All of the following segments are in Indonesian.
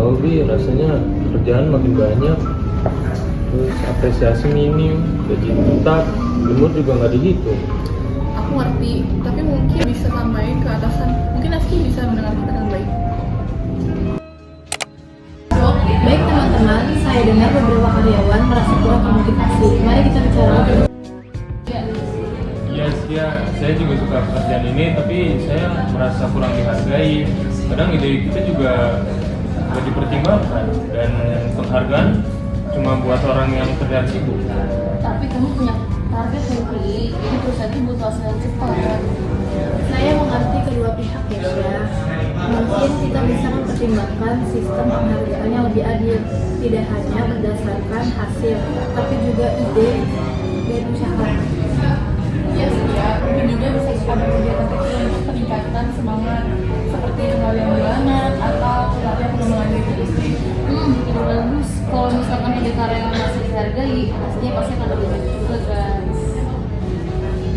tahu Bi, rasanya kerjaan makin banyak, terus apresiasi minim, gaji tetap, lembur juga nggak dihitung. Aku ngerti, tapi mungkin bisa sampaikan ke atasan. Mungkin Aski bisa mendengar kita dengan baik. Baik teman-teman, saya dengar beberapa karyawan merasa kurang termotivasi. Mari kita bicara. Ya, saya juga suka pekerjaan ini, tapi saya merasa kurang dihargai. Kadang ide kita juga nggak dipertimbangkan, dan penghargaan cuma buat orang yang terlihat sibuk. Tapi kamu punya target mungkin, ini perusahaan itu butuh hasil yang cepat. Saya mengerti kedua pihak ya, Syah. Mungkin kita bisa mempertimbangkan sistem penghargaan yang lebih adil, tidak hanya berdasarkan hasil, tapi juga ide dan usaha. Ya mungkin juga bisa ada kegiatan kecil untuk peningkatan semangat, seperti pengalian bulanan atau latihan pengembangan diri. Itu bagus. Kalau misalkan ada karyawan masih dihargai, pastinya pasti akan lebih baik juga, guys.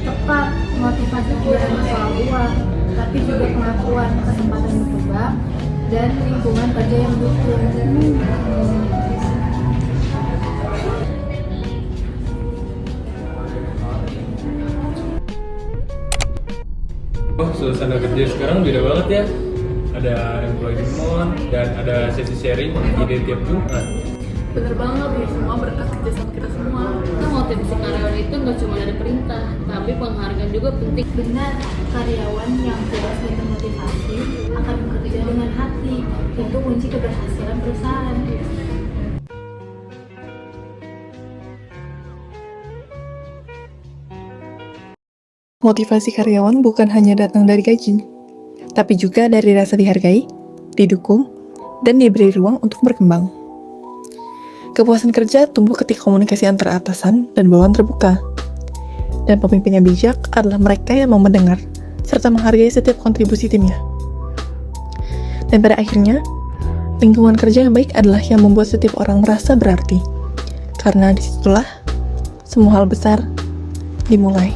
Tepat, motivasi tidak hanya soal uang, tapi juga pengakuan, kesempatan berkembang, dan lingkungan kerja yang mendukung. Oh, suasana kerja sekarang beda banget ya. Ada employee demon dan ada sesi sharing ide tiap Jumat. Bener banget, ini semua berkat kerjasama kita semua. Kita motivasi karyawan itu nggak cuma dari perintah, tapi penghargaan juga penting. Benar, karyawan yang puas dan termotivasi akan bekerja dengan hati. Itu kunci keberhasilan perusahaan. Motivasi karyawan bukan hanya datang dari gaji, tapi juga dari rasa dihargai, didukung, dan diberi ruang untuk berkembang. Kepuasan kerja tumbuh ketika komunikasi antara atasan dan bawahan terbuka. Dan pemimpin yang bijak adalah mereka yang mau mendengar serta menghargai setiap kontribusi timnya. Dan pada akhirnya, lingkungan kerja yang baik adalah yang membuat setiap orang merasa berarti. Karena disitulah semua hal besar dimulai.